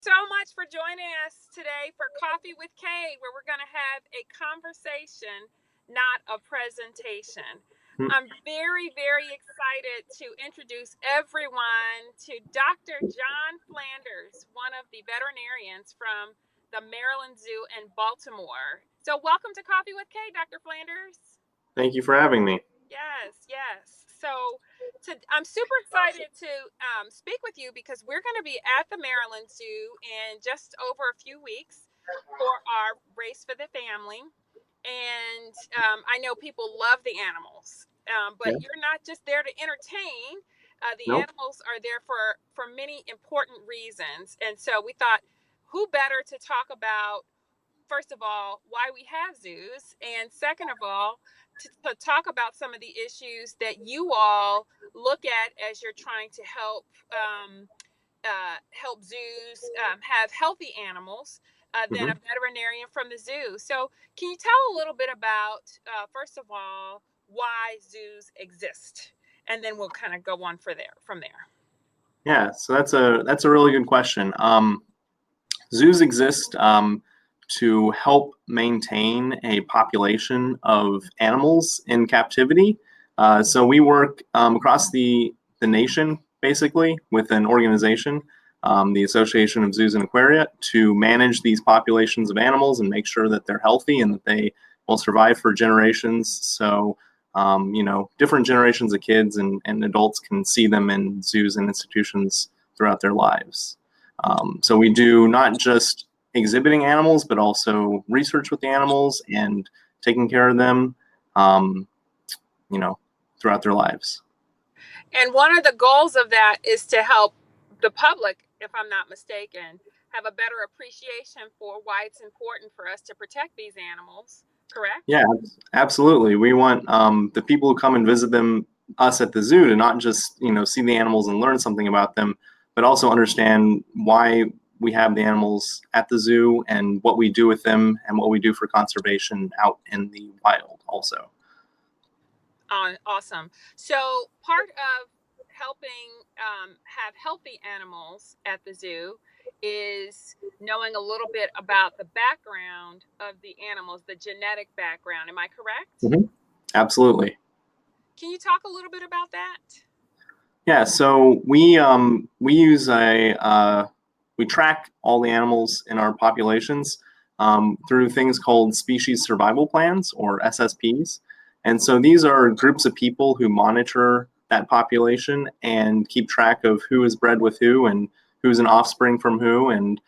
so much for joining us today for Coffee with Kay, where we're going to have a conversation, not a presentation. Hmm. I'm very, very excited to introduce everyone to Dr. John Flanders, one of the veterinarians from the Maryland Zoo in Baltimore. So, welcome to Coffee with Kay, Dr. Flanders. Thank you for having me. Yes, yes. So I'm super excited to speak with you because we're going to be at the Maryland Zoo in just over a few weeks for our Race for the Family. And I know people love the animals, Yeah. but you're not just there to entertain. The Nope. animals are there for many important reasons. And so we thought, who better to talk about, first of all, why we have zoos, and second of all, to talk about some of the issues that you all look at as you're trying to help zoos have healthy animals than Hmm. a veterinarian from the zoo. So, can you tell a little bit about, first of all, why zoos exist, and then we'll kind of go on from there. Yeah, so that's a really good question. Zoos exist to help maintain a population of animals in captivity. So we work across the nation, basically, with an organization, the Association of Zoos and Aquaria, to manage these populations of animals and make sure that they're healthy and that they will survive for generations. So different generations of kids and adults can see them in zoos and institutions throughout their lives. So we do not just exhibiting animals, but also research with the animals and taking care of them, um, you know, throughout their lives. And one of the goals of that is to help the public, if I'm not mistaken, have a better appreciation for why it's important for us to protect these animals, correct? Yeah, absolutely. We want the people who come and visit us at the zoo to not just see the animals and learn something about them, but also understand why we have the animals at the zoo and what we do with them and what we do for conservation out in the wild also. Awesome. So, part of helping have healthy animals at the zoo is knowing a little bit about the background of the animals, the genetic background. Am I correct? Mhm. Absolutely. Can you talk a little bit about that? Yeah, so we use we track all the animals in our populations through things called species survival plans, or SSPs. And so these are groups of people who monitor that population and keep track of who is bred with who and who's an offspring from who, and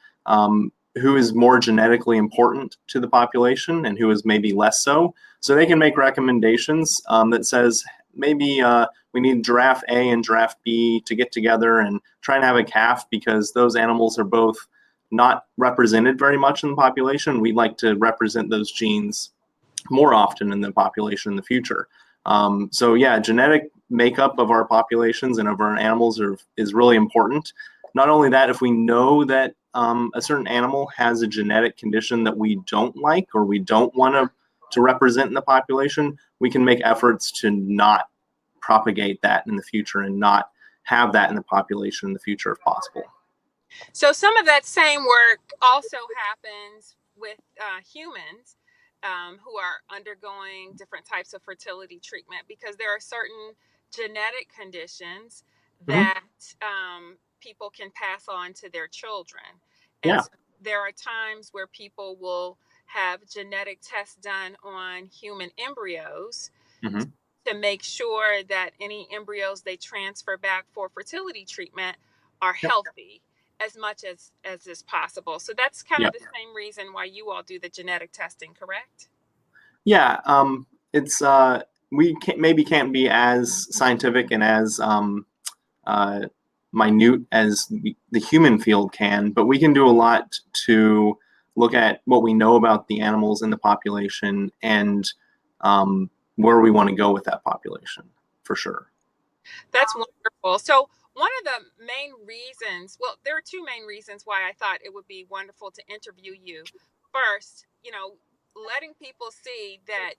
who is more genetically important to the population and who is maybe less so. So they can make recommendations that says maybe we need giraffe A and giraffe B to get together and try and have a calf, because those animals are both not represented very much in the population. We'd like to represent those genes more often in the population in the future. So yeah, genetic makeup of our populations and of our animals is really important. Not only that, if we know that a certain animal has a genetic condition that we don't like or we don't want to represent in the population, we can make efforts to not propagate that in the future and not have that in the population in the future if possible. So some of that same work also happens with humans who are undergoing different types of fertility treatment, because there are certain genetic conditions Hmm. that people can pass on to their children. And Yeah. so there are times where people will have genetic tests done on human embryos Hmm. to make sure that any embryos they transfer back for fertility treatment are Yep. healthy as much as is possible. So that's kind of Yep. the same reason why you all do the genetic testing, correct? Yeah. It's we maybe can't be as scientific and as uh, minute as the human field can, but we can do a lot to look at what we know about the animals in the population and where we want to go with that population, for sure. That's wonderful. So one of the main reasons, well, there are two main reasons why I thought it would be wonderful to interview you. First, letting people see that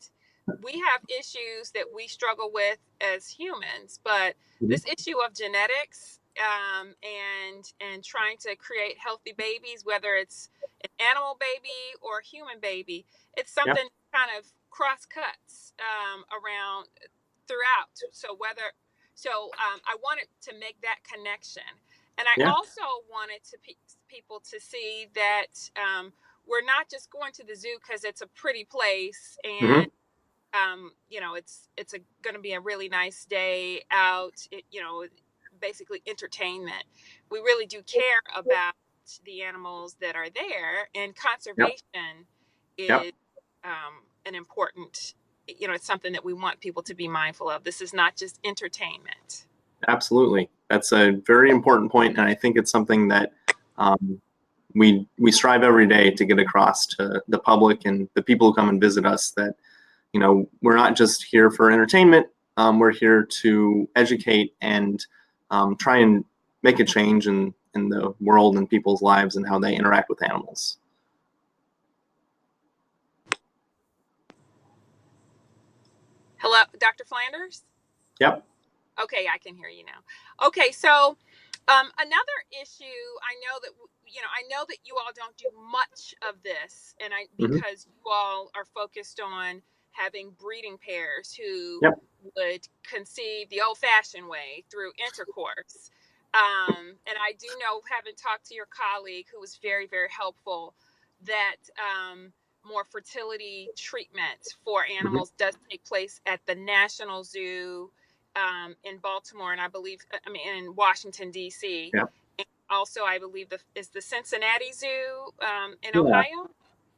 we have issues that we struggle with as humans, but Mhm. this issue of genetics and trying to create healthy babies, whether it's an animal baby or a human baby. It's Yeah. something kind of cross cuts around throughout. I wanted to make that connection, and I Yeah. also wanted to people to see that we're not just going to the zoo because it's a pretty place and Hmm. it's going to be a really nice day out. Basically entertainment. We really do care about the animals that are there, and Yep. conservation Yep. is an important. It's something that we want people to be mindful of. This is not just entertainment. Absolutely. That's a very important point, and I think it's something that um, we strive every day to get across to the public and the people who come and visit us that we're not just here for entertainment. We're here to educate and try and make a change in the world and people's lives and how they interact with animals. Hello, Dr. Flanders? Yep. Okay, I can hear you now. Okay, so another issue, I know that you all don't do much of this, and Hmm. because you all are focused on having breeding pairs who Yep. would conceive the old-fashioned way through intercourse. And I do know, having talked to your colleague, who was very, very helpful, that more fertility treatment for Hmm. animals does take place at the National Zoo in Baltimore, and in Washington D.C. Yep. And also, I believe is the Cincinnati Zoo in Yeah. Ohio.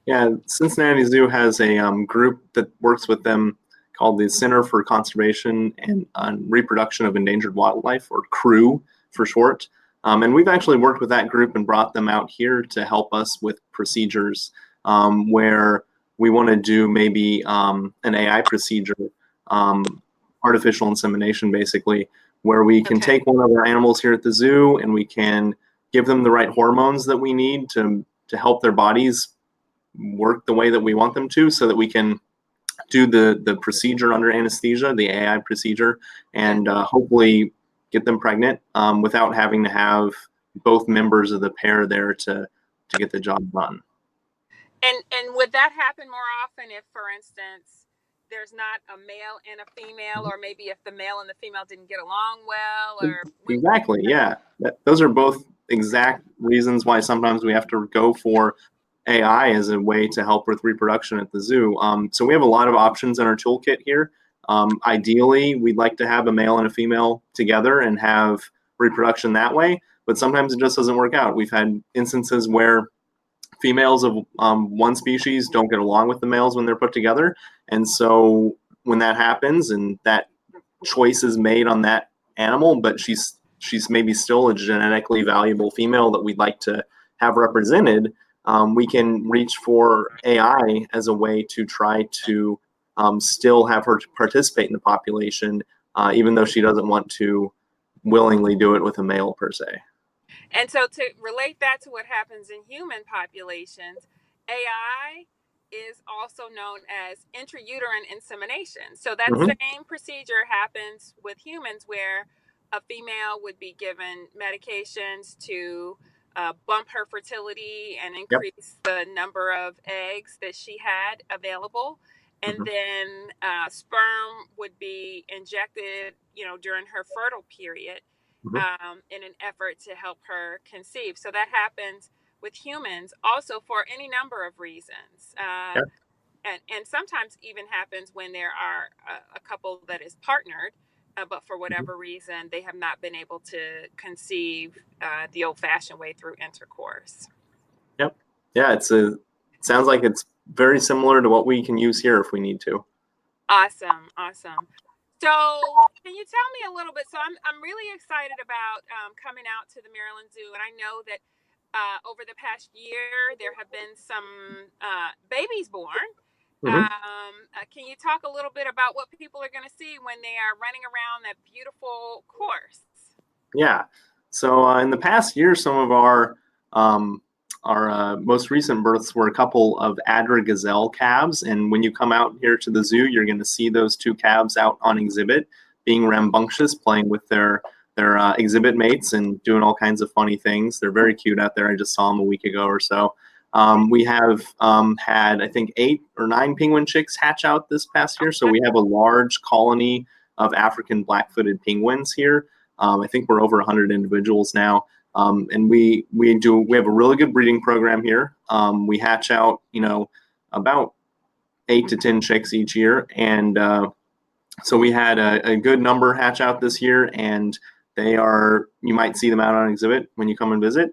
Yeah. Cincinnati Zoo has a group that works with them called the Center for Conservation and Reproduction of Endangered Wildlife, or CREW for short. And we've actually worked with that group and brought them out here to help us with procedures where we want to do maybe an AI procedure, um, artificial insemination, basically, where we can Okay. take one of our animals here at the zoo and we can give them the right hormones that we need to help their bodies work the way that we want them to, so that we can do the procedure under anesthesia, the AI procedure, Yes. and hopefully get them pregnant without having to have both members of the pair there to get the job done. And would that happen more often if, for instance, there's not a male and a female, or maybe if the male and the female didn't get along well, or when Exactly. Yeah. Those are both exact reasons why sometimes we have to go for AI as a way to help with reproduction at the zoo. So we have a lot of options in our toolkit here. Ideally, we'd like to have a male and a female together and have reproduction that way, but sometimes it just doesn't work out. We've had instances where females of one species don't get along with the males when they're put together. And so when that happens and that choice is made on that animal, but she's maybe still a genetically valuable female that we'd like to have represented, we can reach for AI as a way to try to still have her participate in the population, even though she doesn't want to willingly do it with a male per se. And so, to relate that to what happens in human populations, AI is also known as intrauterine insemination. So that Mm-hmm. same procedure happens with humans, where a female would be given medications to bump her fertility and Yep. increase the number of eggs that she had available. And Mm-hmm. then sperm would be injected, during her fertile period, Mm-hmm. in an effort to help her conceive. So that happens with humans also for any number of reasons. Yep. And sometimes even happens when there are a couple that is partnered, but for Mm-hmm. whatever reason, they have not been able to conceive the old fashioned way through intercourse. Yep. Yeah, it sounds like it's very similar to what we can use here if we need to. Awesome. Awesome. So, can you tell me a little bit? So, I'm really excited about coming out to the Maryland Zoo, and I know that over the past year there have been some babies born. Hmm. Can you talk a little bit about what people are going to see when they are running around that beautiful course? Yeah. So in the past year, some of our most recent births were a couple of Adler gazelle calves, and when you come out here to the zoo, you're going to see those two calves out on exhibit, being rambunctious, playing with their they're exhibit mates and doing all kinds of funny things. They're very cute out there. I just saw them a week ago or so. We have had, I think, 8 or 9 penguin chicks hatch out this past year. So we have a large colony of African black-footed penguins here. I think we're over 100 individuals now. And we have a really good breeding program here. We hatch out, about 8 to 10 chicks each year. And so we had a good number hatch out this year, and you might see them out on exhibit when you come and visit.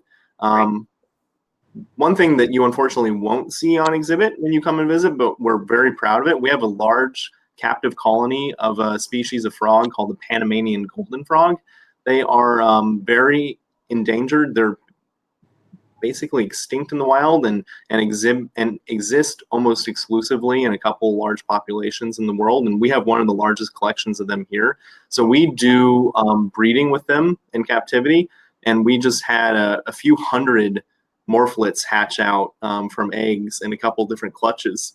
One thing that you unfortunately won't see on exhibit when you come and visit, but we're very proud of it, we have a large captive colony of a species of frog called the Panamanian golden frog. They are very endangered. They're basically extinct in the wild and exist almost exclusively in a couple large populations in the world. And we have one of the largest collections of them here. So we do breeding with them in captivity. And we just had a few hundred morphlets hatch out from eggs in a couple different clutches.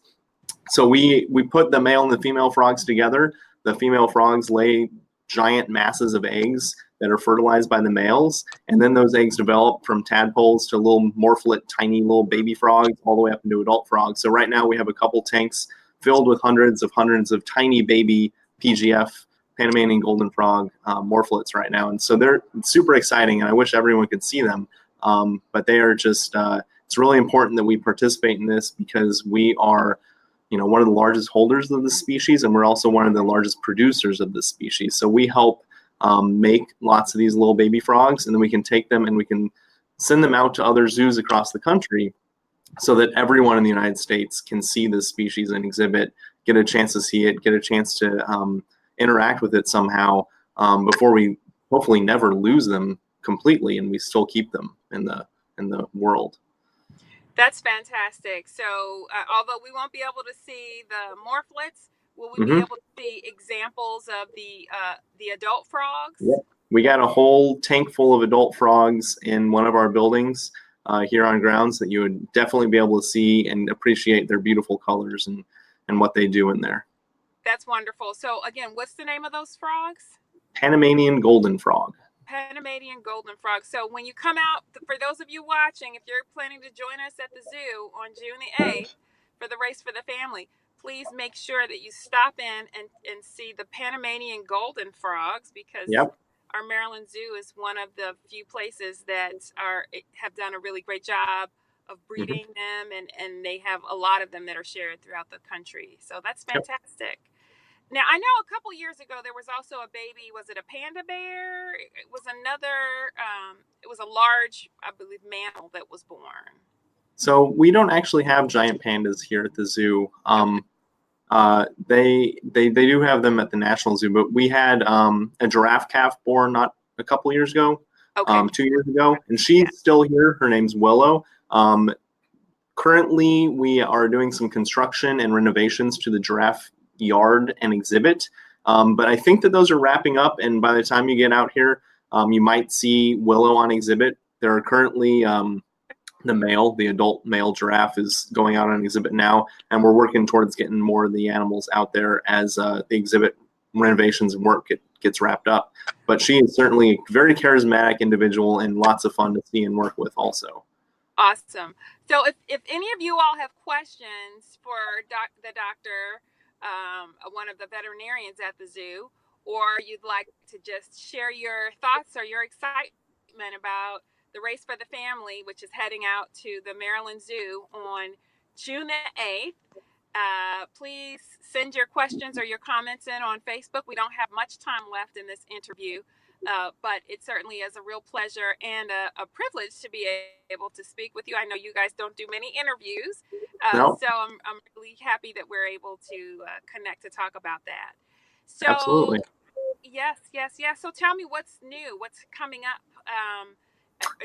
So we put the male and the female frogs together. The female frogs lay giant masses of eggs that are fertilized by the males, and then those eggs develop from tadpoles to little morphlet, tiny little baby frogs, all the way up into adult frogs. So right now we have a couple tanks filled with hundreds of tiny baby PGF, Panamanian golden frog morphlets right now, and so they're super exciting, and I wish everyone could see them. But they are just, it's really important that we participate in this because we are, one of the largest holders of this species, and we're also one of the largest producers of this species. So we help make lots of these little baby frogs, and then we can take them and we can send them out to other zoos across the country so that everyone in the United States can see this species and exhibit, get a chance to see it, get a chance to interact with it somehow before we hopefully never lose them completely and we still keep them in the world. That's fantastic. So, although we won't be able to see the morphlets, will we be able to see examples of the adult frogs? Yeah. We got a whole tank full of adult frogs in one of our buildings here on grounds that you would definitely be able to see and appreciate their beautiful colors and what they do in there. That's wonderful. So, again, what's the name of those frogs? Panamanian golden frog. Panamanian golden frog. So when you come out, for those of you watching, if you're planning to join us at the zoo on June the 8th for the Race for the Family, please make sure that you stop in and see the Panamanian golden frogs because our Maryland Zoo is one of the few places that have done a really great job of breeding them, and they have a lot of them that are shared throughout the country. So that's fantastic. Now, I know a couple years ago there was also a baby. Was it a panda bear? It was another, it was a large, I believe, mammal that was born. So we don't actually have giant pandas here at the zoo. They do have them at the National Zoo, but we had a giraffe calf born not a couple years ago, 2 years ago, and she's still here. Her name's Willow. Currently, we are doing some construction and renovations to the giraffe yard and exhibit, but I think that those are wrapping up, and by the time you get out here, you might see Willow on exhibit. There are currently the adult male giraffe is going out on exhibit now, and we're working towards getting more of the animals out there as the exhibit renovations and work gets wrapped up. But she is certainly a very charismatic individual and lots of fun to see and work with also. Awesome. So if any of you all have questions for the doctor, one of the veterinarians at the zoo, or you'd like to just share your thoughts or your excitement about the Race for the Family, which is heading out to the Maryland Zoo on June the 8th, please send your questions or your comments in on Facebook. We don't have much time left in this interview, but it certainly is a real pleasure and a privilege to be able to speak with you. I know you guys don't do many interviews, so I'm really happy that we're able to connect to talk about that. So, absolutely. Yes. So tell me what's new, what's coming up.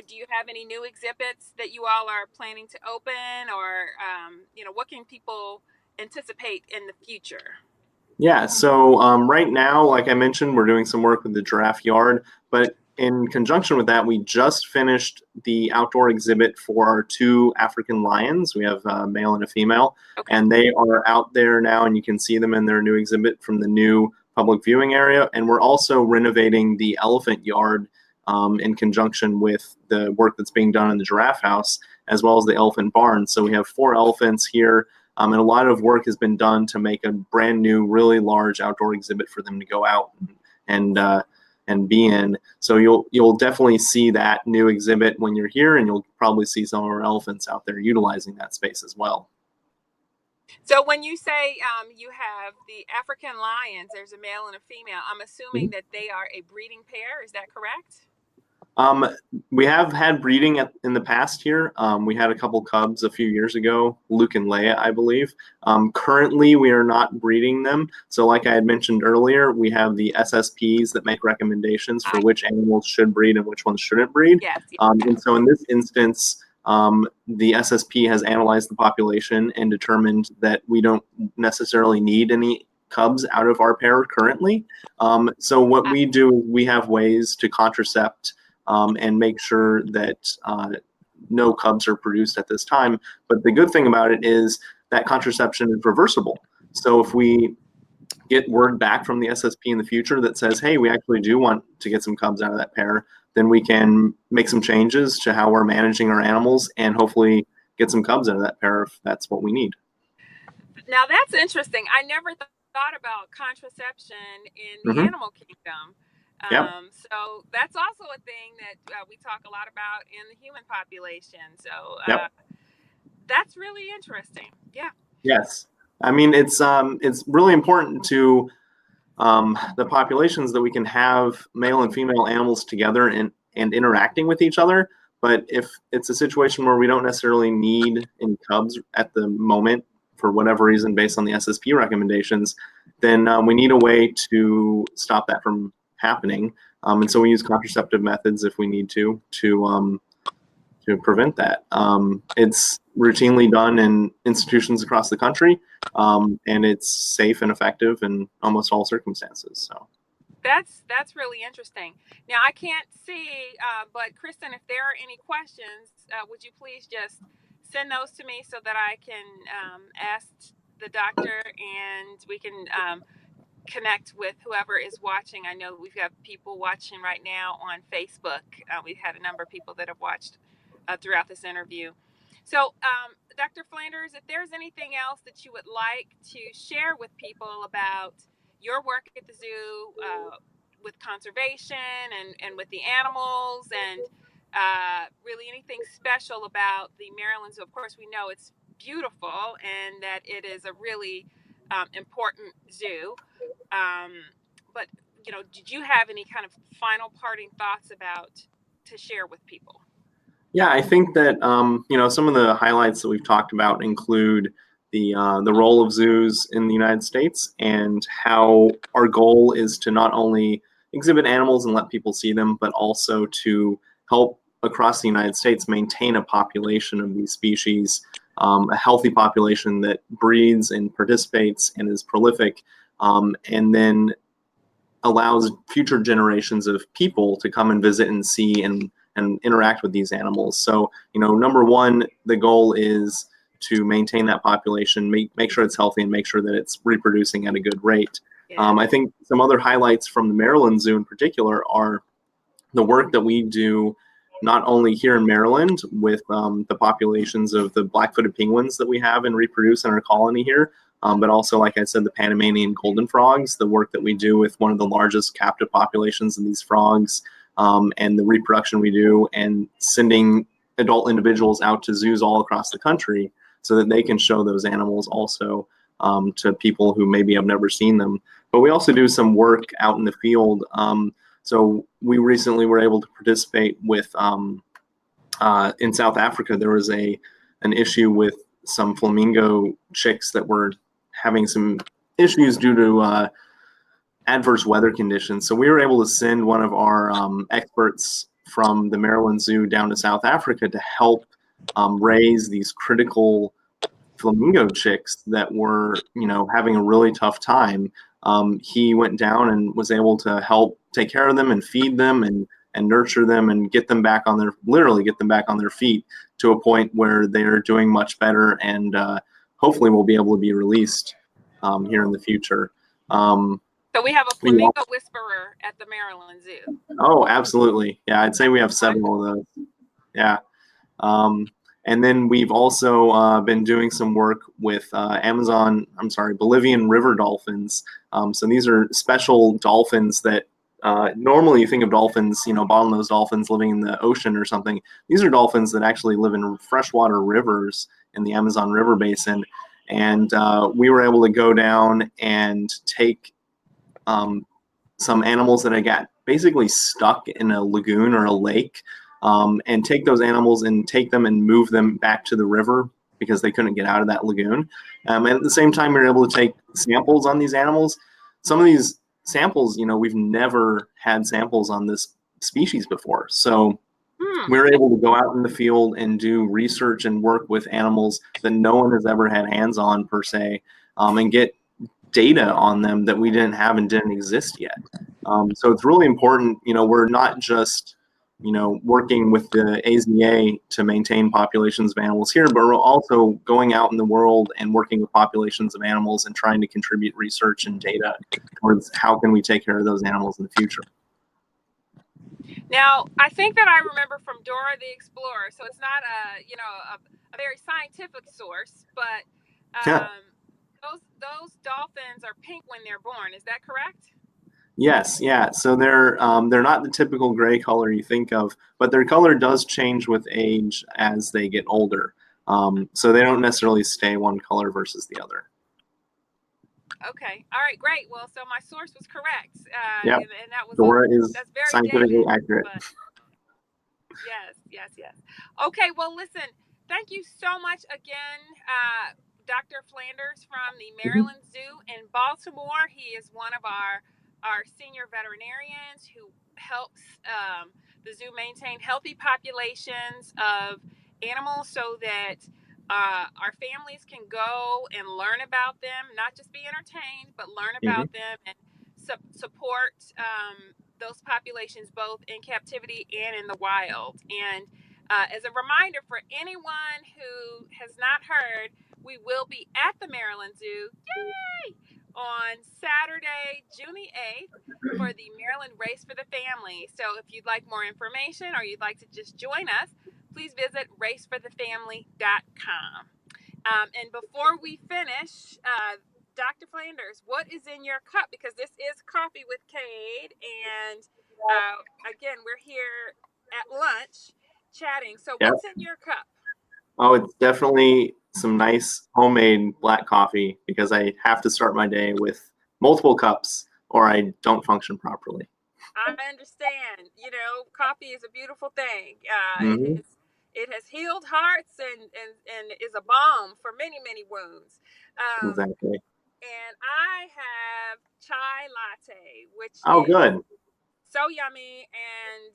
Do you have any new exhibits that you all are planning to open, or what can people anticipate in the future? Yeah, so right now, like I mentioned, we're doing some work with the giraffe yard, but in conjunction with that, we just finished the outdoor exhibit for our 2 African lions. We have a male and a female, and they are out there now, and you can see them in their new exhibit from the new public viewing area, and we're also renovating the elephant yard in conjunction with the work that's being done in the giraffe house, as well as the elephant barn. So we have 4 elephants here, and a lot of work has been done to make a brand new, really large outdoor exhibit for them to go out and and be in. So you'll definitely see that new exhibit when you're here, and you'll probably see some of our elephants out there utilizing that space as well. So when you say you have the African lions, there's a male and a female. I'm assuming that they are a breeding pair. Is that correct? Um, we have had breeding in the past here. We had a couple cubs a few years ago, Luke and Leia, I believe. Currently, we are not breeding them. So, like I had mentioned earlier, we have the SSPs that make recommendations for I which animals should breed and which ones shouldn't breed. Yes, yes. And so, in this instance, the SSP has analyzed the population and determined that we don't necessarily need any cubs out of our pair currently. So, what we do, we have ways to contracept and make sure that no cubs are produced at this time. But the good thing about it is that contraception is reversible. So if we get word back from the SSP in the future that says, hey, we actually do want to get some cubs out of that pair, then we can make some changes to how we're managing our animals and hopefully get some cubs out of that pair if that's what we need. Now that's interesting. I never thought about contraception in the Mm-hmm. animal kingdom. Yep. So that's also a thing that we talk a lot about in the human population. So Yep. that's really interesting. Yeah. Yes. I mean, it's really important to the populations that we can have male and female animals together and interacting with each other. But if it's a situation where we don't necessarily need any cubs at the moment for whatever reason, based on the SSP recommendations, then we need a way to stop that from happening. And so we use contraceptive methods if we need to prevent that. It's routinely done in institutions across the country, and it's safe and effective in almost all circumstances. So. That's really interesting. Now I can't see, but Kristen, if there are any questions, would you please just send those to me so that I can ask the doctor and we can connect with whoever is watching. I know we've got people watching right now on Facebook. We've had a number of people that have watched throughout this interview. So, Dr. Flanders, if there's anything else that you would like to share with people about your work at the zoo with conservation and with the animals and really anything special about the Maryland Zoo. Of course, we know it's beautiful and that it is a really important zoo. Um, but did you have any kind of final parting thoughts about to share with people? Yeah, I think that some of the highlights that we've talked about include the role of zoos in the United States and how our goal is to not only exhibit animals and let people see them, but also to help across the United States maintain a population of these species, a healthy population that breeds and participates and is prolific, and then allows future generations of people to come and visit and see and interact with these animals. So, number one, the goal is to maintain that population, make sure it's healthy, and make sure that it's reproducing at a good rate. Yeah. I think some other highlights from the Maryland Zoo in particular are the work that we do not only here in Maryland with the populations of the black-footed penguins that we have and reproduce in our colony here, but also, like I said, the Panamanian golden frogs, the work that we do with one of the largest captive populations of these frogs, and the reproduction we do, and sending adult individuals out to zoos all across the country so that they can show those animals also to people who maybe have never seen them. But we also do some work out in the field. So we recently were able to participate with, in South Africa, there was an issue with some flamingo chicks that were having some issues due to adverse weather conditions. So we were able to send one of our experts from the Maryland Zoo down to South Africa to help raise these critical flamingo chicks that were, having a really tough time. He went down and was able to help take care of them and feed them and nurture them and get them back on their feet to a point where they're doing much better and hopefully will be able to be released here in the future. So we have a We flamingo whisperer at the Maryland Zoo. Oh, absolutely. Yeah, I'd say we have I, several of those. Yeah. Um, and then we've also been doing some work with Bolivian river dolphins. So these are special dolphins that normally you think of dolphins, bottlenose dolphins living in the ocean or something. These are dolphins that actually live in freshwater rivers in the Amazon River Basin. And we were able to go down and take um, some animals that had got basically stuck in a lagoon or a lake, and take those animals and take them and move them back to the river because they couldn't get out of that lagoon. And at the same time, we were able to take samples on these animals. Some of these samples, we've never had samples on this species before. So we were able to go out in the field and do research and work with animals that no one has ever had hands on per se, and get data on them that we didn't have and didn't exist yet. So it's really important. We're not just working with the AZA to maintain populations of animals here, but we're also going out in the world and working with populations of animals and trying to contribute research and data towards how can we take care of those animals in the future. Now, I think that I remember from Dora the Explorer, so it's not a very scientific source, but Yeah. those dolphins are pink when they're born. Is that correct? Yes, yeah. So they're not the typical gray color you think of, but their color does change with age as they get older. So they don't necessarily stay one color versus the other. Okay. All right. Great. Well, so my source was correct, Yeah, and Dora is that's very scientifically dated, accurate. but yes, yes, yes. Okay, well, listen, thank you so much again, Dr. Flanders from the Mhm. Maryland Zoo in Baltimore. He is one of our senior veterinarians who helps the zoo maintain healthy populations of animals so that our families can go and learn about them, not just be entertained, but learn Mhm. about them and support those populations both in captivity and in the wild. And as a reminder for anyone who has not heard, we will be at the Maryland Zoo, yay, on Saturday, June the 8th for the Maryland Race for the Family. So if you'd like more information or you'd like to just join us, please visit raceforthefamily.com. And before we finish, Dr. Flanders, what is in your cup? Because this is Coffee with Cade. And again, we're here at lunch chatting. So, Yep. what's in your cup? Oh, it's definitely some nice homemade black coffee because I have to start my day with multiple cups or I don't function properly. I understand. Coffee is a beautiful thing. Hmm. It has healed hearts and is a balm for many, many wounds. Um, Exactly. and I have chai latte, which Oh, is good. so yummy, and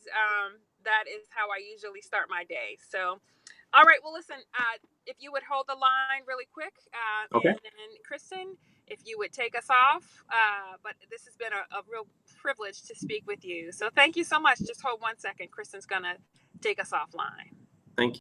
that is how I usually start my day. So, all right, well, listen, if you would hold the line really quick, Okay. and then Kristen, if you would take us off. But this has been a real privilege to speak with you. So, thank you so much. Just hold 1 second. Kristen's going to take us offline. Thank you.